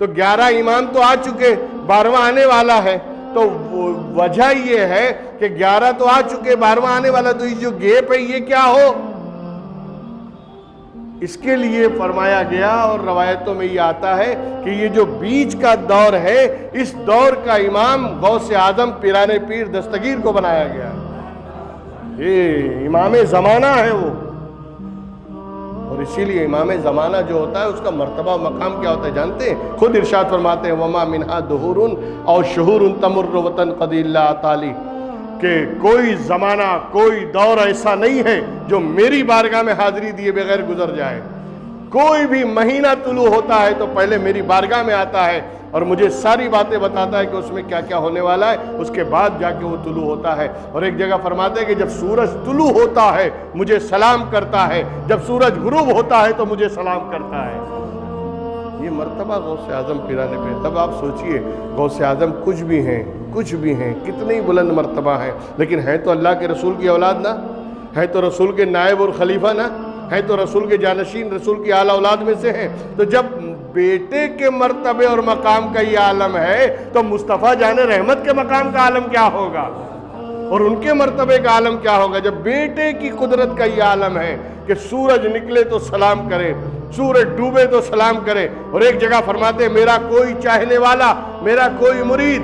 تو 11 امام تو آ چکے، 12واں آنے والا ہے، تو وجہ یہ ہے کہ 11 تو آ چکے، 12واں آنے والا، تو یہ جو گیپ ہے یہ کیا ہو؟ اس کے لیے فرمایا گیا اور روایتوں میں یہ آتا ہے کہ یہ جو بیچ کا دور ہے، اس دور کا امام غوث اعظم پیران پیر دستگیر کو بنایا گیا، یہ امام زمانہ ہے وہ۔ اور اسی لیے امام زمانہ جو ہوتا ہے اس کا مرتبہ مقام کیا ہوتا ہے جانتے ہیں؟ خود ارشاد فرماتے ہیں وما منہا دہور او شہور تمر وطن قد اللہ تعالی، کہ کوئی زمانہ کوئی دور ایسا نہیں ہے جو میری بارگاہ میں حاضری دیے بغیر گزر جائے۔ کوئی بھی مہینہ طلوع ہوتا ہے تو پہلے میری بارگاہ میں آتا ہے اور مجھے ساری باتیں بتاتا ہے کہ اس میں کیا کیا ہونے والا ہے، اس کے بعد جا کے وہ طلوع ہوتا ہے۔ اور ایک جگہ فرماتے ہیں کہ جب سورج طلوع ہوتا ہے مجھے سلام کرتا ہے، جب سورج غروب ہوتا ہے تو مجھے سلام کرتا ہے۔ یہ مرتبہ غوث اعظم پیران پیر۔ تب آپ سوچئے غوث اعظم کچھ بھی ہیں، کتنی بلند مرتبہ ہیں، لیکن ہیں تو اللہ کے رسول کی اولاد نا، ہیں تو رسول کے نائب اور خلیفہ نا، ہیں تو رسول کے جانشین، رسول کی اعلیٰ اولاد میں سے ہیں۔ تو جب بیٹے کے مرتبے اور مقام کا یہ عالم ہے تو مصطفیٰ جان رحمت کے مقام کا عالم کیا ہوگا، اور ان کے مرتبے کا عالم کیا ہوگا؟ جب بیٹے کی قدرت کا یہ عالم ہے کہ سورج نکلے تو سلام کرے، سورج ڈوبے تو سلام کرے۔ اور ایک جگہ فرماتے ہیں میرا کوئی چاہنے والا، میرا کوئی مرید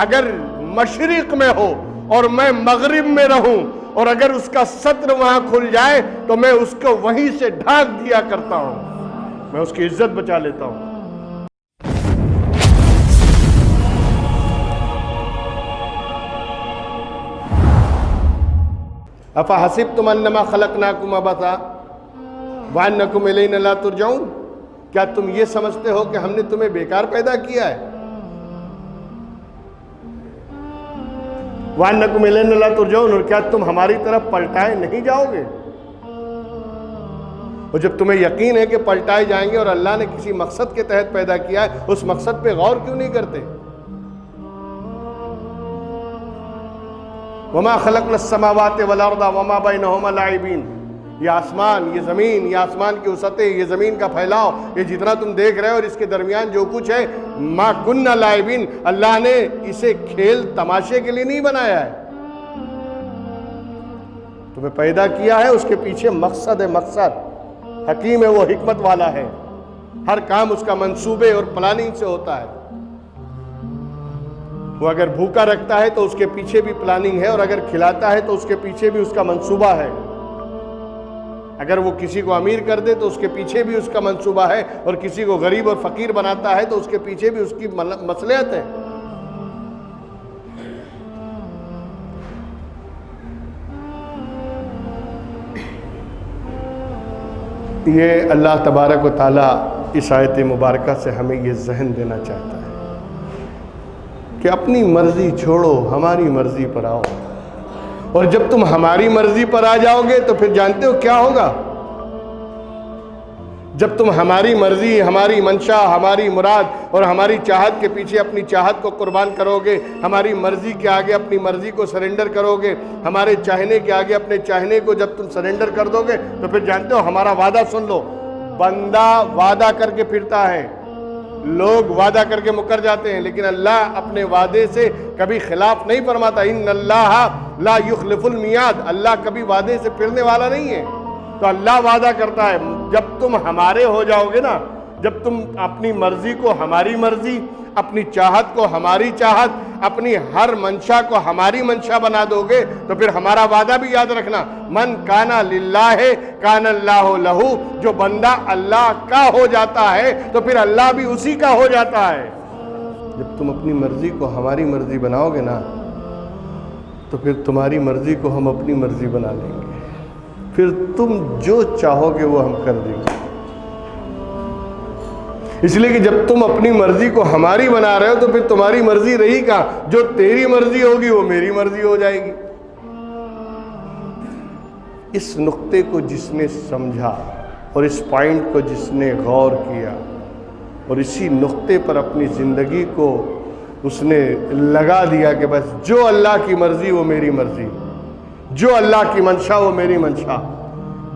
اگر مشرق میں ہو اور میں مغرب میں رہوں، اور اگر اس کا سطر وہاں کھل جائے تو میں اس کو وہیں سے ڈھانک دیا کرتا ہوں، میں اس کی عزت بچا لیتا ہوں۔ افحسبتم انما خلقناکم عبثا وانکم الینا لا ترجعون، کیا تم یہ سمجھتے ہو کہ ہم نے تمہیں بیکار پیدا کیا ہے؟ وانکم الینا لا ترجعون، اور کیا تم ہماری طرف پلٹائے نہیں جاؤ گے؟ اور جب تمہیں یقین ہے کہ پلٹائے جائیں گے اور اللہ نے کسی مقصد کے تحت پیدا کیا ہے، اس مقصد پہ غور کیوں نہیں کرتے؟ وما خلقنا السماوات والارض وما بینہما لاعبین، یہ آسمان، یہ زمین، یہ آسمان کی وسعتیں، یہ زمین کا پھیلاؤ، یہ جتنا تم دیکھ رہے ہو اور اس کے درمیان جو کچھ ہے، ما کننا لاعبین، اللہ نے اسے کھیل تماشے کے لیے نہیں بنایا ہے، تمہیں پیدا کیا ہے، اس کے پیچھے مقصد ہے، مقصد حکیم ہے، وہ حکمت والا ہے، ہر کام اس کا منصوبے اور پلاننگ سے ہوتا ہے۔ وہ اگر بھوکا رکھتا ہے تو اس کے پیچھے بھی پلاننگ ہے، اور اگر کھلاتا ہے تو اس کے پیچھے بھی اس کا منصوبہ ہے، اگر وہ کسی کو امیر کر دے تو اس کے پیچھے بھی اس کا منصوبہ ہے، اور کسی کو غریب اور فقیر بناتا ہے تو اس کے پیچھے بھی اس کی مصلحت ہے۔ یہ اللہ تبارک و تعالیٰ اس آیت مبارکہ سے ہمیں یہ ذہن دینا چاہتا ہے کہ اپنی مرضی چھوڑو، ہماری مرضی پر آؤ، اور جب تم ہماری مرضی پر آ جاؤ گے تو پھر جانتے ہو کیا ہوگا؟ جب تم ہماری مرضی، ہماری منشا، ہماری مراد اور ہماری چاہت کے پیچھے اپنی چاہت کو قربان کرو گے، ہماری مرضی کے آگے اپنی مرضی کو سرنڈر کرو گے، ہمارے چاہنے کے آگے اپنے چاہنے کو جب تم سرنڈر کر دو گے تو پھر جانتے ہو ہمارا وعدہ سن لو۔ بندہ وعدہ کر کے پھرتا ہے، لوگ وعدہ کر کے مکر جاتے ہیں، لیکن اللہ اپنے وعدے سے کبھی خلاف نہیں فرماتا۔ ان اللہ لا یخلف المیعاد، اللہ کبھی وعدے سے پھرنے والا نہیں ہے۔ تو اللہ وعدہ کرتا ہے جب تم ہمارے ہو جاؤ گے نا، جب تم اپنی مرضی کو ہماری مرضی، اپنی چاہت کو ہماری چاہت، اپنی ہر منشا کو ہماری منشا بنا دو گے تو پھر ہمارا وعدہ بھی یاد رکھنا، من کانا للہ کان اللہ لہو، جو بندہ اللہ کا ہو جاتا ہے تو پھر اللہ بھی اسی کا ہو جاتا ہے۔ جب تم اپنی مرضی کو ہماری مرضی بناؤ گے نا تو پھر تمہاری مرضی کو ہم اپنی مرضی بنا لیں گے، پھر تم جو چاہو گے وہ ہم کر دیں گے۔ اس لیے کہ جب تم اپنی مرضی کو ہماری بنا رہے ہو تو پھر تمہاری مرضی رہی کہاں؟ جو تیری مرضی ہوگی وہ میری مرضی ہو جائے گی۔ اس نقطے کو جس نے سمجھا اور اس پوائنٹ کو جس نے غور کیا اور اسی نقطے پر اپنی زندگی کو اس نے لگا دیا کہ بس جو اللہ کی مرضی وہ میری مرضی، جو اللہ کی منشا وہ میری منشا،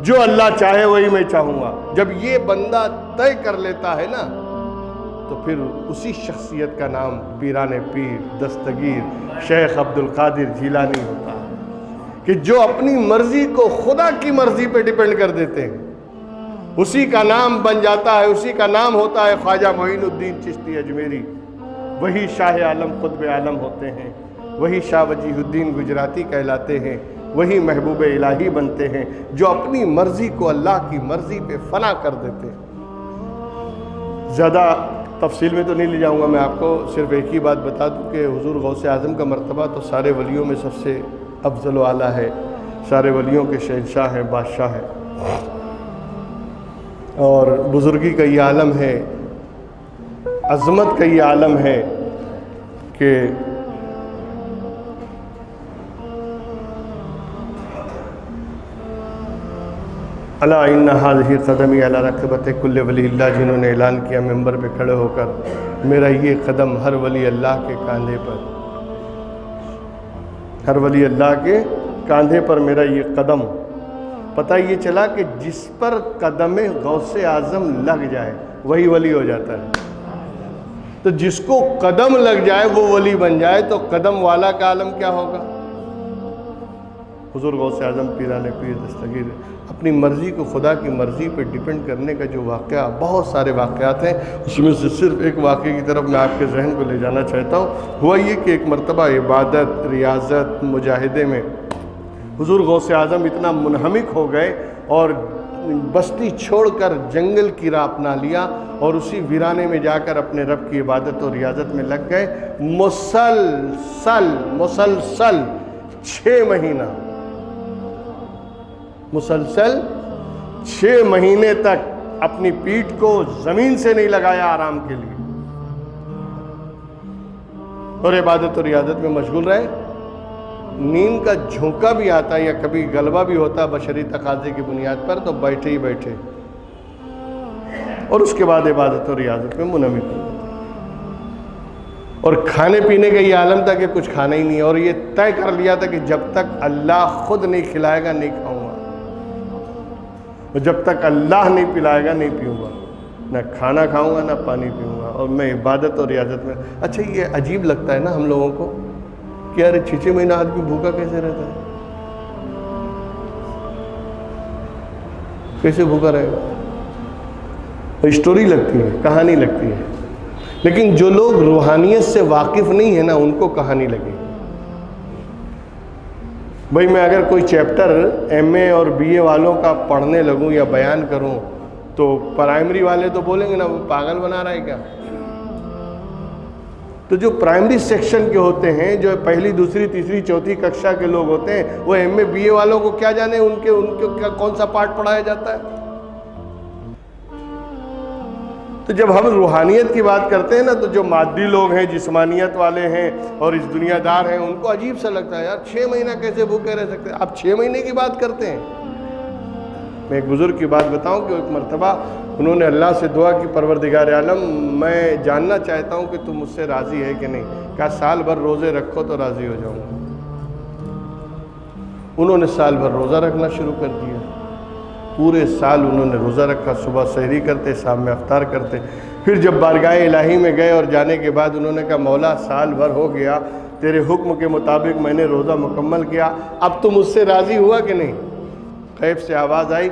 جو اللہ چاہے وہی میں چاہوں گا، جب یہ بندہ طے کر لیتا ہے نا تو پھر اسی شخصیت کا نام پیران پیر دستگیر شیخ عبد القادر جیلانی ہوتا ہے، کہ جو اپنی مرضی کو خدا کی مرضی پہ ڈیپینڈ کر دیتے ہیں، اسی کا نام بن جاتا ہے، اسی کا نام ہوتا ہے خواجہ معین الدین چشتی اجمیری۔ وہی شاہ عالم قطب عالم ہوتے ہیں، وہی شاہ وجیہ الدین گجراتی کہلاتے ہیں، وہی محبوب الہی بنتے ہیں، جو اپنی مرضی کو اللہ کی مرضی پہ فنا کر دیتے ہیں۔ زیادہ تفصیل میں تو نہیں لے جاؤں گا، میں آپ کو صرف ایک ہی بات بتا دوں کہ حضور غوث اعظم کا مرتبہ تو سارے ولیوں میں سب سے افضل و اعلیٰ ہے، سارے ولیوں کے شہنشاہ ہیں، بادشاہ ہیں، اور بزرگی کا یہ عالم ہے، عظمت کا یہ عالم ہے کہ الا ان هذه قدمی علی رقبۃ کل ولی اللہ، جنہوں نے اعلان کیا منبر پہ کھڑے ہو کر، میرا یہ قدم ہر ولی اللہ کے کاندھے پر، ہر ولی اللہ کے کاندھے پر میرا یہ قدم۔ پتہ یہ چلا کہ جس پر قدم غوث اعظم لگ جائے وہی ولی ہو جاتا ہے، تو جس کو قدم لگ جائے وہ ولی بن جائے، تو قدم والا کا عالم کیا ہوگا؟ حضور غوث اعظم پیران پیر دستگیر اپنی مرضی کو خدا کی مرضی پہ ڈیپینڈ کرنے کا جو واقعہ، بہت سارے واقعات ہیں، اس میں سے صرف ایک واقعے کی طرف میں آپ کے ذہن کو لے جانا چاہتا ہوں۔ ہوا یہ کہ ایک مرتبہ عبادت، ریاضت، مجاہدے میں حضور غوث اعظم اتنا منہمک ہو گئے اور بستی چھوڑ کر جنگل کی راہ اپنا لیا، اور اسی ویرانے میں جا کر اپنے رب کی عبادت اور ریاضت میں لگ گئے۔ مسلسل 6 مہینہ، مسلسل 6 مہینے تک اپنی پیٹھ کو زمین سے نہیں لگایا آرام کے لیے، اور عبادت اور ریاضت میں مشغول رہے۔ نیند کا جھونکا بھی آتا یا کبھی غلبہ بھی ہوتا بشری تقاضے کی بنیاد پر، تو بیٹھے ہی بیٹھے، اور اس کے بعد عبادت اور ریاضت میں منہمک ہو جاتے۔ اور کھانے پینے کا یہ عالم تھا کہ کچھ کھانا ہی نہیں، اور یہ طے کر لیا تھا کہ جب تک اللہ خود نہیں کھلائے گا نہیں کھاؤں گا، اور جب تک اللہ نہیں پلائے گا نہیں پیوں گا، نہ کھانا کھاؤں گا نہ پانی پیوں گا، اور میں عبادت اور ریاضت میں۔ اچھا یہ عجیب لگتا ہے نا ہم لوگوں کو کہ یار 6 مہینہ آدمی بھوکا کیسے رہتا ہے، کیسے بھوکا رہے گا؟ اسٹوری لگتی ہے، کہانی لگتی ہے، لیکن جو لوگ روحانیت سے واقف نہیں ہیں نا ان کو کہانی لگے۔ بھائی میں اگر کوئی چیپٹر ایم اے اور بی اے والوں کا پڑھنے لگوں یا بیان کروں تو پرائمری والے تو بولیں گے نا وہ پاگل بنا رہا ہے کیا؟ تو جو پرائمری سیکشن کے ہوتے ہیں، جو پہلی دوسری تیسری چوتھی ککشا کے لوگ ہوتے ہیں، وہ ایم اے بی اے والوں کو کیا جانے ان کے کون سا پارٹ پڑھایا جاتا ہے؟ تو جب ہم روحانیت کی بات کرتے ہیں نا تو جو مادی لوگ ہیں، جسمانیت والے ہیں اور اس دنیا دار ہیں، ان کو عجیب سا لگتا ہے یار 6 مہینہ کیسے بھوکے رہ سکتے ہیں؟ آپ 6 مہینے کی بات کرتے ہیں۔ میں ایک بزرگ کی بات بتاؤں کہ ایک مرتبہ انہوں نے اللہ سے دعا کی، پروردگار عالم میں جاننا چاہتا ہوں کہ تم مجھ سے راضی ہے کہ نہیں۔ کہا سال بھر روزے رکھو تو راضی ہو جاؤں گا۔ انہوں نے سال بھر روزہ رکھنا شروع کر دیا، پورے سال انہوں نے روزہ رکھا، صبح سحری کرتے، شام میں افطار کرتے۔ پھر جب بارگاہ الہی میں گئے اور جانے کے بعد انہوں نے کہا مولا سال بھر ہو گیا، تیرے حکم کے مطابق میں نے روزہ مکمل کیا، اب تو مجھ سے راضی ہوا کہ نہیں؟ غیب سے آواز آئی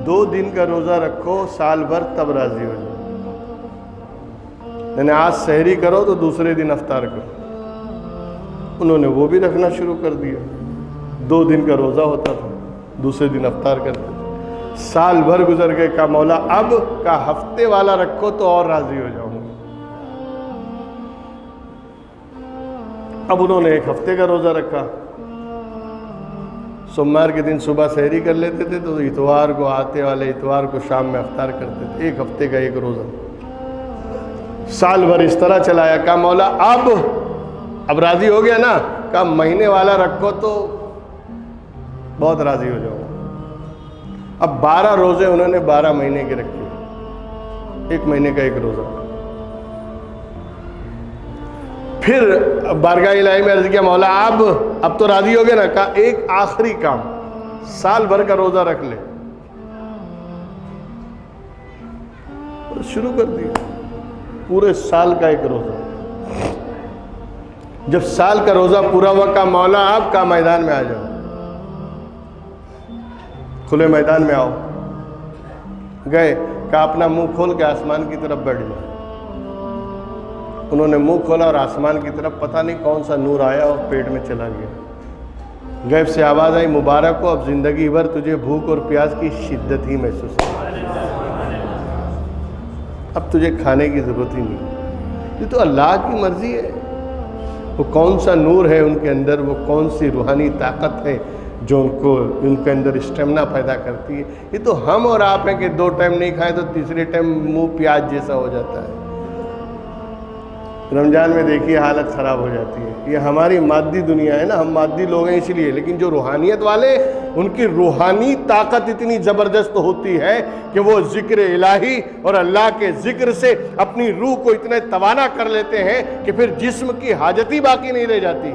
2 دن کا روزہ رکھو سال بھر تب راضی ہو جاؤ، یعنی آج سحری کرو تو دوسرے دن افطار کرو۔ انہوں نے وہ بھی رکھنا شروع کر دیا، 2 دن کا روزہ ہوتا تھا، دوسرے دن افطار کرتے تھے۔ سال بھر گزر گئے، کہا مولا اب کا ہفتے والا رکھو تو اور راضی ہو جاؤں گا۔ اب انہوں نے 1 ہفتے کا روزہ رکھا، سوموار کے دن صبح سحری کر لیتے تھے تو اتوار کو آتے والے اتوار کو شام میں افطار کرتے تھے، 1 ہفتے کا 1 روزہ۔ سال بھر اس طرح چلایا، کہا مولا اب راضی ہو گیا نا؟ کہا مہینے والا رکھو تو بہت راضی ہو جاؤ۔ اب 12 روزے انہوں نے 12 مہینے کے رکھے، 1 مہینے کا 1 روزہ۔ پھر بارگاہ الہی میں عرض کیا مولا اب تو راضی ہو گیا نا؟ کہا ایک آخری کام، سال بھر کا روزہ رکھ لے۔ شروع کر دیا پورے سال کا ایک روزہ. جب سال کا روزہ پورا ہوا کہا مولا آپ کا میدان میں آ جاؤ, کھلے میدان میں آؤ. گئے, کہا اپنا منہ کھول کے آسمان کی طرف بیٹھ جاؤ. انہوں نے منہ کھولا اور آسمان کی طرف پتہ نہیں کون سا نور آیا اور پیٹ میں چلا گیا. غیب سے آواز آئی, مبارک ہو, اب زندگی بھر تجھے بھوک اور پیاس کی شدت ہی محسوس ہے, اب تجھے کھانے کی ضرورت ہی نہیں. یہ تو اللہ کی مرضی ہے. وہ کون سا نور ہے ان کے اندر, وہ کون سی روحانی طاقت ہے جو ان کے اندر اسٹیمنا پیدا کرتی ہے. یہ تو ہم اور آپ ہیں کہ 2 ٹائم نہیں کھائیں تو تیسرے ٹائم منہ پیاز جیسا ہو جاتا ہے. رمضان میں دیکھیے حالت خراب ہو جاتی ہے. یہ ہماری مادی دنیا ہے نا, ہم مادی لوگ ہیں اس لیے, لیکن جو روحانیت والے, ان کی روحانی طاقت اتنی زبردست ہوتی ہے کہ وہ ذکر الہی اور اللہ کے ذکر سے اپنی روح کو اتنے توانا کر لیتے ہیں کہ پھر جسم کی حاجت ہی باقی نہیں رہ جاتی.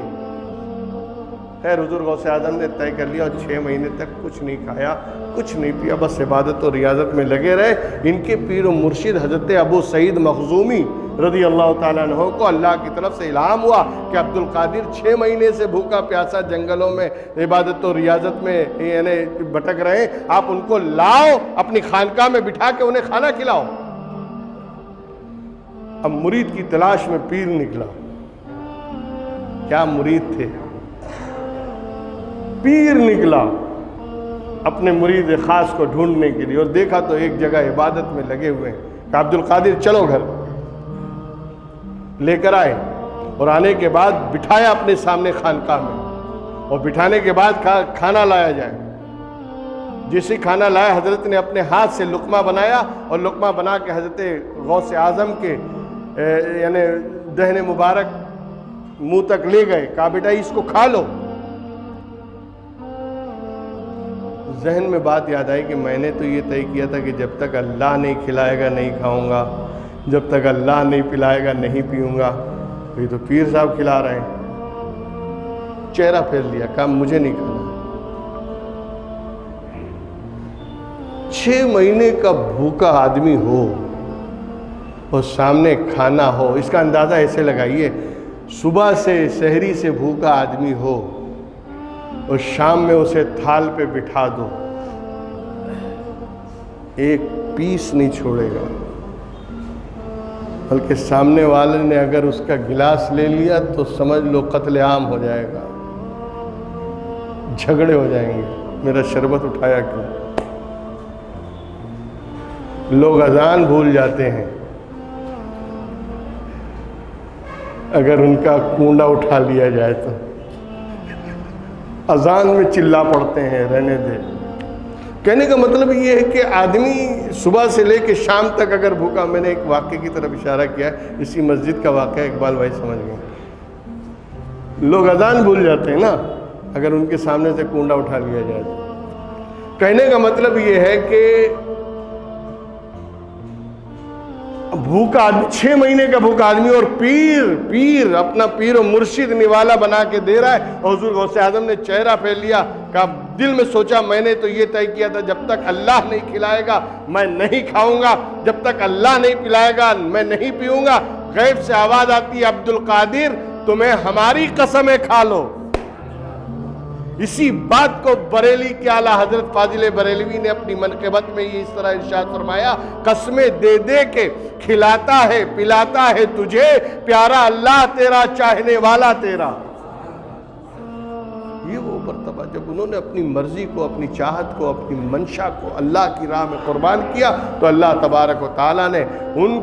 خیر حضور غوث اعظم نے طے کر لیا اور 6 مہینے تک کچھ نہیں کھایا, کچھ نہیں پیا, بس عبادت و ریاضت میں لگے رہے. ان کے پیر و مرشد حضرت ابو سعید مخزومی رضی اللہ تعالیٰ عنہ کو اللہ کی طرف سے الہام ہوا کہ عبد القادر 6 مہینے سے بھوکا پیاسا جنگلوں میں عبادت و ریاضت میں یعنی بھٹک رہے ہیں, آپ ان کو لاؤ, اپنی خانقاہ میں بٹھا کے انہیں کھانا کھلاؤ. اب مرید کی تلاش میں پیر نکلا. کیا مرید تھے, پیر نکلا اپنے مرید خاص کو ڈھونڈنے کے لیے, اور دیکھا تو ایک جگہ عبادت میں لگے ہوئے ہیں. کہ عبد القادر چلو گھر, لے کر آئے, اور آنے کے بعد بٹھایا اپنے سامنے خانقاہ میں, اور بٹھانے کے بعد کھانا لایا جائے. جیسے کھانا لایا, حضرت نے اپنے ہاتھ سے لقمہ بنایا, اور لقمہ بنا کے حضرت غوث اعظم کے یعنی دہن مبارک منہ تک لے گئے. کہا بیٹا اس کو کھا لو. ذہن میں بات یاد آئی کہ میں نے تو یہ طے کیا تھا کہ جب تک اللہ نہیں کھلائے گا نہیں کھاؤں گا, جب تک اللہ نہیں پلائے گا نہیں پیوں گا. یہ تو پیر صاحب کھلا رہے ہیں. چہرہ پھیر لیا, کہا مجھے نہیں کھانا. 6 مہینے کا بھوکا آدمی ہو اور سامنے کھانا ہو, اس کا اندازہ ایسے لگائیے, صبح سے سحری سے بھوکا آدمی ہو اور شام میں اسے تھال پہ بٹھا دو, ایک پیس نہیں چھوڑے گا. بلکہ سامنے والے نے اگر اس کا گلاس لے لیا تو سمجھ لو قتل عام ہو جائے گا, جھگڑے ہو جائیں گے, میرا شربت اٹھایا کیوں. لوگ اذان بھول جاتے ہیں, اگر ان کا کنڈا اٹھا لیا جائے تو اذان میں چلا پڑتے ہیں, رہنے دے. کہنے کا مطلب یہ ہے کہ آدمی صبح سے لے کے شام تک اگر بھوکا, میں نے ایک واقعے کی طرف اشارہ کیا, اسی مسجد کا واقعہ, اقبال بھائی سمجھ گئے. لوگ اذان بھول جاتے ہیں نا اگر ان کے سامنے سے کنڈا اٹھا لیا جائے تو. کہنے کا مطلب یہ ہے کہ بھوکا آدمی, 6 مہینے کا بھوکا آدمی, اور پیر اپنا پیر و مرشد نوالا بنا کے دے رہا ہے. اور حضور غوث اعظم نے چہرہ پھیر لیا, کہا دل میں سوچا میں نے تو یہ طے کیا تھا جب تک اللہ نہیں کھلائے گا میں نہیں کھاؤں گا, جب تک اللہ نہیں پلائے گا میں نہیں پیوں گا. غیب سے آواز آتی ہے, عبد القادر تمہیں ہماری قسمیں کھا لو. اسی بات کو بریلی کے اعلیٰ حضرت فاضل بریلوی نے اپنی منقبت میں یہ اس طرح ارشاد فرمایا, قسمیں دے دے کے کھلاتا ہے پلاتا ہے تجھے, پیارا اللہ تیرا چاہنے والا تیرا. یہ وہ مرتبہ جب انہوں نے اپنی مرضی کو, اپنی چاہت کو, اپنی منشا کو اللہ کی راہ میں قربان کیا تو اللہ تبارک و تعالیٰ نے ان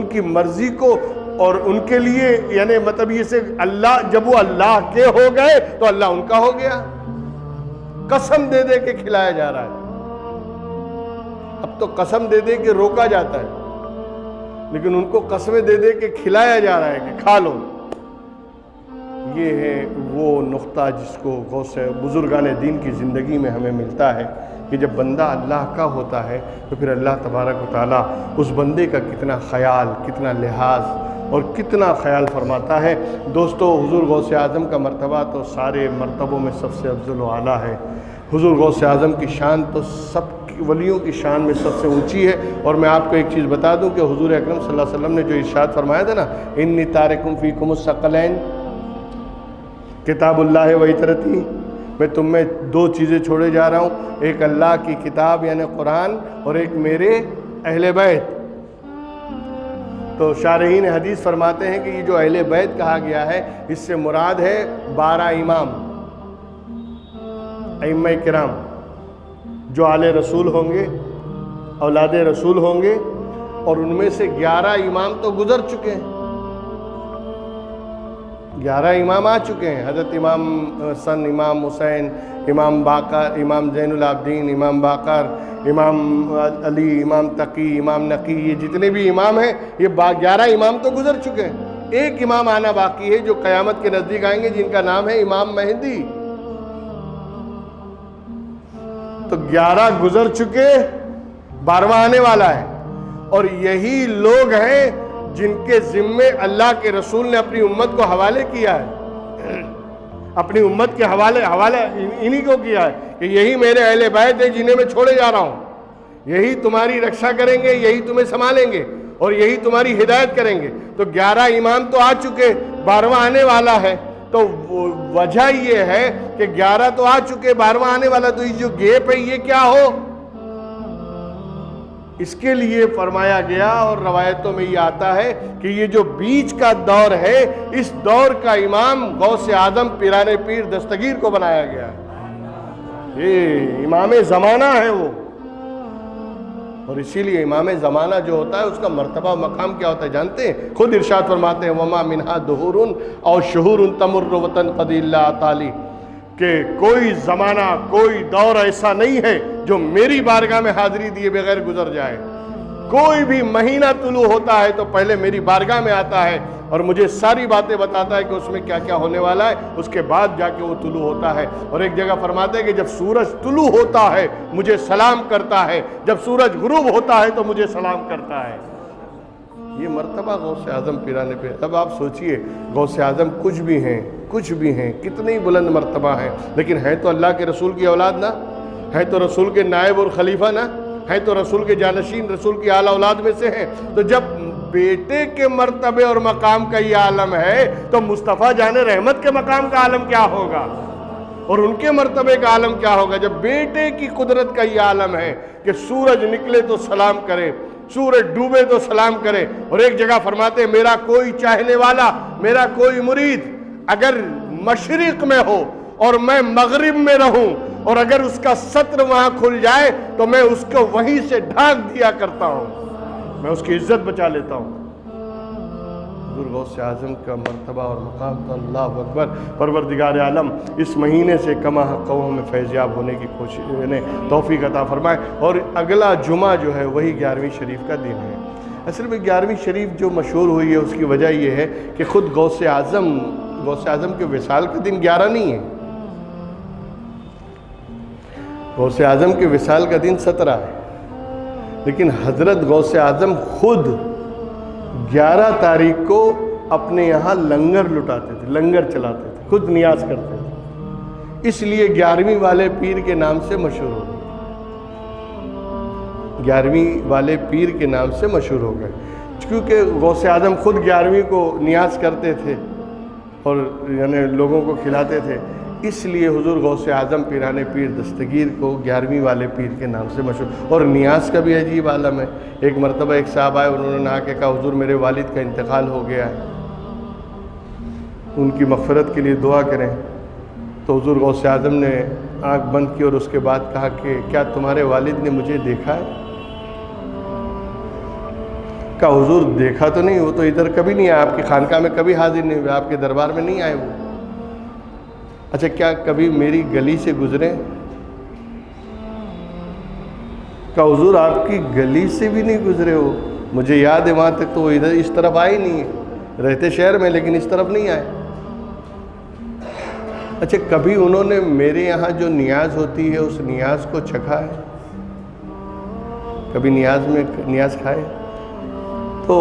کی مرضی کو اور ان کے لیے یعنی مطلب یہ سے اللہ, جب وہ اللہ کے ہو گئے تو اللہ ان کا ہو گیا. قسم دے دے کے کھلایا جا رہا ہے. اب تو قسم دے دے کے روکا جاتا ہے, لیکن ان کو قسمیں دے دے کے کھلایا جا رہا ہے کہ کھا لو. یہ ہے وہ نقطہ جس کو غوث بزرگان دین کی زندگی میں ہمیں ملتا ہے کہ جب بندہ اللہ کا ہوتا ہے تو پھر اللہ تبارک و تعالیٰ اس بندے کا کتنا خیال, کتنا لحاظ اور کتنا خیال فرماتا ہے. دوستو, حضور غوث اعظم کا مرتبہ تو سارے مرتبوں میں سب سے افضل و اعلیٰ ہے. حضور غوث اعظم کی شان تو سب ولیوں کی شان میں سب سے اونچی ہے۔ اور میں آپ کو ایک چیز بتا دوں کہ حضور اکرم صلی اللہ علیہ وسلم نے جو ارشاد فرمایا تھا نا، انی تارکم فیکم الثقلین کتاب اللہ و عترتی، میں تم میں دو چیزیں چھوڑے جا رہا ہوں، ایک اللہ کی کتاب یعنی قرآن، اور ایک میرے اہل بیت۔ تو شارحین حدیث فرماتے ہیں کہ یہ جو اہل بیت کہا گیا ہے، اس سے مراد ہے 12 امام ائمہ کرام جو آل رسول ہوں گے، اولاد رسول ہوں گے، اور ان میں سے 11 امام تو گزر چکے ہیں، 11 امام آ چکے ہیں، حضرت امام حسن، امام حسین، امام باقر، امام زین العابدین، امام باقر، امام علی، امام تقی، امام نقی، یہ جتنے بھی امام ہیں یہ 11 امام تو گزر چکے ہیں۔ ایک امام آنا باقی ہے جو قیامت کے نزدیک آئیں گے، جن کا نام ہے امام مہدی۔ تو 11 گزر چکے، 12واں آنے والا ہے، اور یہی لوگ ہیں جن کے ذمے اللہ کے رسول نے اپنی امت کو حوالے کیا ہے، اپنی امت کے حوالے انہی کو کیا ہے کہ یہی میرے اہل بیت ہیں جنہیں میں چھوڑے جا رہا ہوں، یہی تمہاری رکشا کریں گے، یہی تمہیں سنبھالیں گے، اور یہی تمہاری ہدایت کریں گے۔ تو 11 امام تو آ چکے، 12واں آنے والا ہے۔ تو وجہ یہ ہے کہ 11 تو آ چکے، 12واں آنے والا، تو یہ جو گیپ ہے یہ کیا ہو؟ اس کے لیے فرمایا گیا، اور روایتوں میں یہ آتا ہے کہ یہ جو بیچ کا دور ہے، اس دور کا امام غوث اعظم پیران پیر دستگیر کو بنایا گیا ہے۔ یہ امام زمانہ ہے وہ، اور اسی لیے امام زمانہ جو ہوتا ہے اس کا مرتبہ مقام کیا ہوتا ہے جانتے ہیں؟ خود ارشاد فرماتے ہیں وما منہا دہور او شہور تمر وطن قد اللہ تعالی، کہ کوئی زمانہ، کوئی دور ایسا نہیں ہے جو میری بارگاہ میں حاضری دیے بغیر گزر جائے۔ کوئی بھی مہینہ طلوع ہوتا ہے تو پہلے میری بارگاہ میں آتا ہے اور مجھے ساری باتیں بتاتا ہے کہ اس میں کیا کیا ہونے والا ہے، اس کے بعد جا کے وہ طلوع ہوتا ہے۔ اور ایک جگہ فرماتے ہیں کہ جب سورج طلوع ہوتا ہے مجھے سلام کرتا ہے، جب سورج غروب ہوتا ہے تو مجھے سلام کرتا ہے۔ یہ مرتبہ غوث اعظم پیرانے پہ۔ اب آپ سوچئے غوث اعظم کچھ بھی ہیں، کتنی بلند مرتبہ ہیں، لیکن ہیں تو اللہ کے رسول کی اولاد نا، ہیں تو رسول کے نائب اور خلیفہ نا، ہیں تو رسول کے جانشین، رسول کی اعلیٰ اولاد میں سے ہیں۔ تو جب بیٹے کے مرتبے اور مقام کا یہ عالم ہے تو مصطفیٰ جان رحمت کے مقام کا عالم کیا ہوگا، اور ان کے مرتبے کا عالم کیا ہوگا جب بیٹے کی قدرت کا یہ عالم ہے کہ سورج نکلے تو سلام کرے، سورج ڈوبے تو سلام کرے۔ اور ایک جگہ فرماتے ہیں میرا کوئی چاہنے والا، میرا کوئی مرید اگر مشرق میں ہو اور میں مغرب میں رہوں، اور اگر اس کا سطر وہاں کھل جائے تو میں اس کو وہیں سے ڈھانک دیا کرتا ہوں، میں اس کی عزت بچا لیتا ہوں۔ حضور غوث اعظم کا مرتبہ اور مقام تو اللہ اکبر۔ پروردگار عالم اس مہینے سے کما حق میں فیضیاب ہونے کی کوشش نے توفیق عطا فرمائے۔ اور اگلا جمعہ جو ہے وہی 11ویں شریف کا دن ہے۔ اصل میں 11ویں شریف جو مشہور ہوئی ہے اس کی وجہ یہ ہے کہ خود غوث اعظم کے وصال کا دن 11 نہیں ہے، غوث اعظم کے وصال کا دن 17 ہے، لیکن حضرت غوث اعظم خود 11 تاریخ کو اپنے یہاں لنگر لٹاتے تھے، لنگر چلاتے تھے، خود نیاز کرتے تھے، اس لیے 11ویں والے پیر کے نام سے مشہور ہو گئے، 11ویں والے پیر کے نام سے مشہور ہو گئے، کیونکہ غوث اعظم خود 11ویں کو نیاز کرتے تھے اور یعنی لوگوں کو کھلاتے تھے، اس لیے حضور غوث اعظم پیران پیر دستگیر کو 11ویں والے پیر کے نام سے مشہور۔ اور نیاز کا بھی عجیب عالم ہے۔ ایک مرتبہ ایک صاحب آئے، انہوں نے آ کے کہا حضور میرے والد کا انتقال ہو گیا ہے، ان کی مغفرت کے لیے دعا کریں۔ تو حضور غوث اعظم نے آنکھ بند کی اور اس کے بعد کہا کہ کیا تمہارے والد نے مجھے دیکھا ہے؟ کہا حضور دیکھا تو نہیں، وہ تو ادھر کبھی نہیں آیا، آپ کی خانقاہ میں کبھی حاضر نہیں ہوئے، آپ کے دربار میں نہیں آئے وہ۔ اچھا کیا کبھی میری گلی سے گزرے؟ کہا حضور آپ کی گلی سے بھی نہیں گزرے ہو، مجھے یاد ہے وہاں تک تو وہ ادھر اس طرف آئے نہیں ہے، رہتے شہر میں لیکن اس طرف نہیں آئے۔ اچھا کبھی انہوں نے میرے یہاں جو نیاز ہوتی ہے اس نیاز کو چکھا ہے؟ کبھی نیاز کھائے؟ تو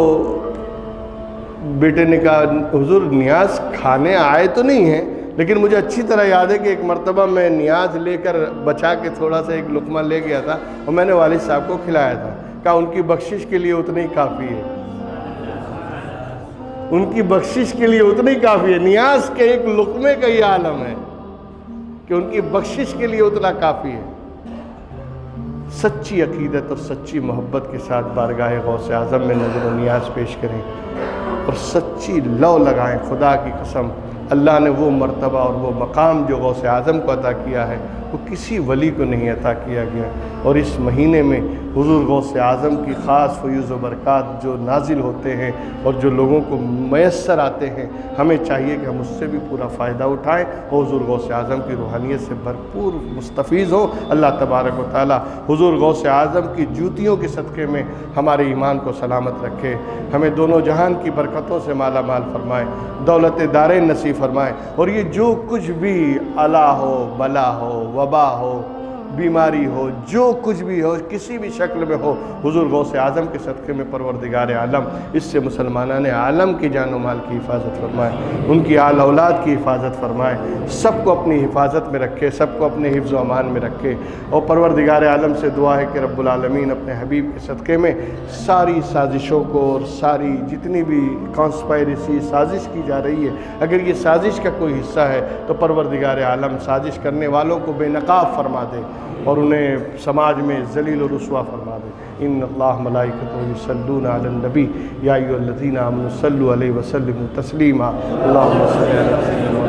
بیٹے نے کہا حضور نیاز کھانے آئے تو نہیں ہیں لیکن مجھے اچھی طرح یاد ہے کہ ایک مرتبہ میں نیاز لے کر بچا کے تھوڑا سا ایک لقمہ لے گیا تھا اور میں نے والد صاحب کو کھلایا تھا. کہا ان کی بخشش کے لیے اتنا ہی کافی ہے, ان کی بخشش کے لیے اتنا ہی کافی ہے. نیاز کے ایک لقمے کا یہ عالم ہے کہ ان کی بخشش کے لیے اتنا کافی ہے. سچی عقیدت اور سچی محبت کے ساتھ بارگاہ غوث اعظم میں نظر و نیاز پیش کریں اور سچی لو لگائیں. خدا کی قسم اللہ نے وہ مرتبہ اور وہ مقام جو غوث اعظم کو عطا کیا ہے وہ کسی ولی کو نہیں عطا کیا گیا. اور اس مہینے میں حضور غوث اعظم کی خاص فیوز و برکات جو نازل ہوتے ہیں اور جو لوگوں کو میسر آتے ہیں, ہمیں چاہیے کہ ہم اس سے بھی پورا فائدہ اٹھائیں اور حضور غوث اعظم کی روحانیت سے بھرپور مستفیض ہوں. اللہ تبارک و تعالی حضور غوث اعظم کی جوتیوں کے صدقے میں ہمارے ایمان کو سلامت رکھے, ہمیں دونوں جہان کی برکتوں سے مالا مال فرمائے, دولت دارین نصیب فرمائے. اور یہ جو کچھ بھی الا ہو, بلا ہو, وبا ہو, بیماری ہو, جو کچھ بھی ہو, کسی بھی شکل میں ہو, حضور غوث اعظم کے صدقے میں پروردگار عالم اس سے مسلمانان عالم کی جان و مال کی حفاظت فرمائے, ان کی آل اولاد کی حفاظت فرمائے, سب کو اپنی حفاظت میں رکھے, سب کو اپنے حفظ و امان میں رکھے. اور پروردگار عالم سے دعا ہے کہ رب العالمین اپنے حبیب کے صدقے میں ساری سازشوں کو اور ساری جتنی بھی کانسپائریسی سازش کی جا رہی ہے, اگر یہ سازش کا کوئی حصہ ہے تو پروردگار عالم سازش کرنے والوں کو بے نقاب فرما دے اور انہیں سماج میں ذلیل و رسوا فرما دے. ان اللہ ملائکتہ یصلون علی النبی یا ایھا الذین آمنوا صلوا علیہ وسلموا تسلیما. اللہم صل علی سیدنا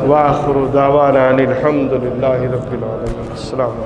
وآخر دعوانا ان الحمد للہ رب العالمین. السلام